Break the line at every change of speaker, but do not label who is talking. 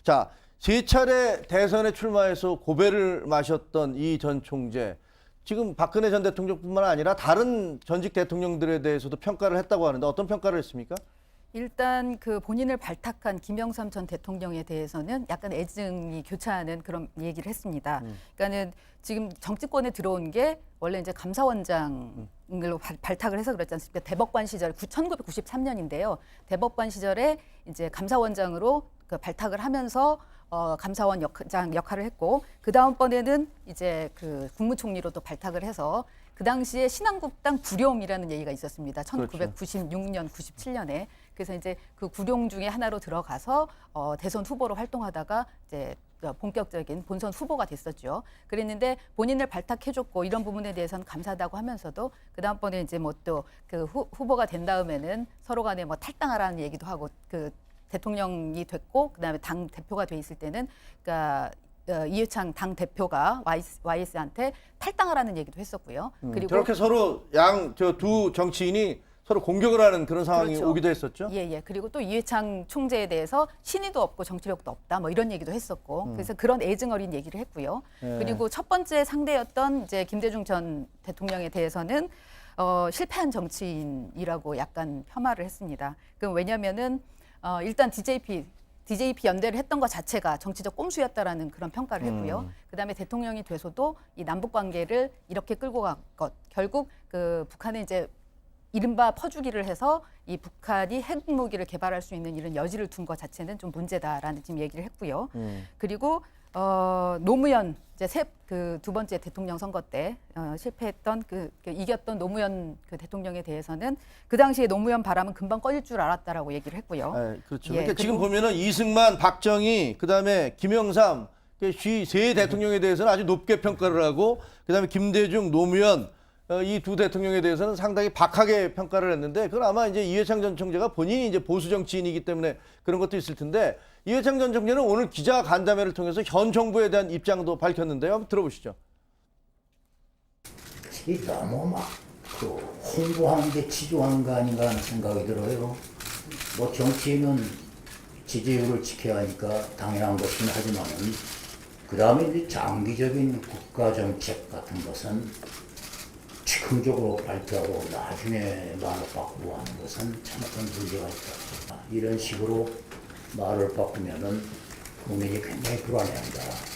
자, 세 차례 대선에 출마해서 고배를 마셨던 이 전 총재. 지금 박근혜 전 대통령뿐만 아니라 다른 전직 대통령들에 대해서도 평가를 했다고 하는데 어떤 평가를 했습니까?
일단 그 본인을 발탁한 김영삼 전 대통령에 대해서는 약간 애증이 교차하는 그런 얘기를 했습니다. 그러니까는 지금 정치권에 들어온 게 원래 이제 감사원장으로 발탁을 해서 그랬지 않습니까? 대법관 시절 1993년인데요. 대법관 시절에 이제 감사원장으로 그 발탁을 하면서 감사원 역할을 했고 그 다음번에는 이제 그 국무총리로 또 발탁을 해서 그 당시에 신한국당 구룡이라는 얘기가 있었습니다. 1996년, 97년에. 그래서 이제 그 구룡 중에 하나로 들어가서 대선 후보로 활동하다가 이제 본격적인 본선 후보가 됐었죠. 그랬는데 본인을 발탁해줬고 이런 부분에 대해서는 감사하다고 하면서도 그 다음번에 이제 뭐 또 그 후보가 된 다음에는 서로 간에 뭐 탈당하라는 얘기도 하고 그 대통령이 됐고 그다음에 당 대표가 돼 있을 때는 그러니까 이해창 당 대표가 YS한테 탈당하라는 얘기도 했었고요. 그리고
저렇게 서로 저 두 정치인이 서로 공격을 하는 그런 상황이
그렇죠.
오기도 했었죠.
예. 그리고 또 이해창 총재에 대해서 신의도 없고 정치력도 없다. 뭐 이런 얘기도 했었고. 그래서 그런 애증 어린 얘기를 했고요.
예.
그리고 첫 번째 상대였던 이제 김대중 전 대통령에 대해서는 실패한 정치인이라고 약간 폄하를 했습니다. 그 왜냐면은 일단 DJP 연대를 했던 것 자체가 정치적 꼼수였다라는 그런 평가를 했고요. 그다음에 대통령이 돼서도 이 남북 관계를 이렇게 끌고 간 것, 결국 그 북한에 이제 이른바 퍼주기를 해서 이 북한이 핵무기를 개발할 수 있는 이런 여지를 둔 것 자체는 좀 문제다라는 지금 얘기를 했고요. 그리고 노무현 이제 그 두 번째 대통령 선거 때 실패했던 그 이겼던 노무현 그 대통령에 대해서는 그 당시에 노무현 바람은 금방 꺼질 줄 알았다라고 얘기를 했고요.
네, 그렇죠.
예,
그러니까 지금 보면은 이승만, 박정희, 그다음에 김영삼 세 대통령에 대해서는 아주 높게 평가를 하고 그다음에 김대중, 노무현 이 두 대통령에 대해서는 상당히 박하게 평가를 했는데 그건 아마 이제 이회창 전 총재가 본인이 이제 보수 정치인이기 때문에 그런 것도 있을 텐데 이회창 전 총재는 오늘 기자 간담회를 통해서 현 정부에 대한 입장도 밝혔는데요. 한번 들어보시죠.
이게 너무 막 그 홍보하는데 치중하는 거 아닌가 하는 생각이 들어요. 뭐 정치인은 지지율을 지켜야 하니까 당연한 것이긴 하지만은 그 다음에 이제 장기적인 국가 정책 같은 것은 즉흥적으로 발표하고 나중에 말을 바꾸고 하는 것은 참 어떤 문제가 있다. 이런 식으로 말을 바꾸면은 국민이 굉장히 불안해한다.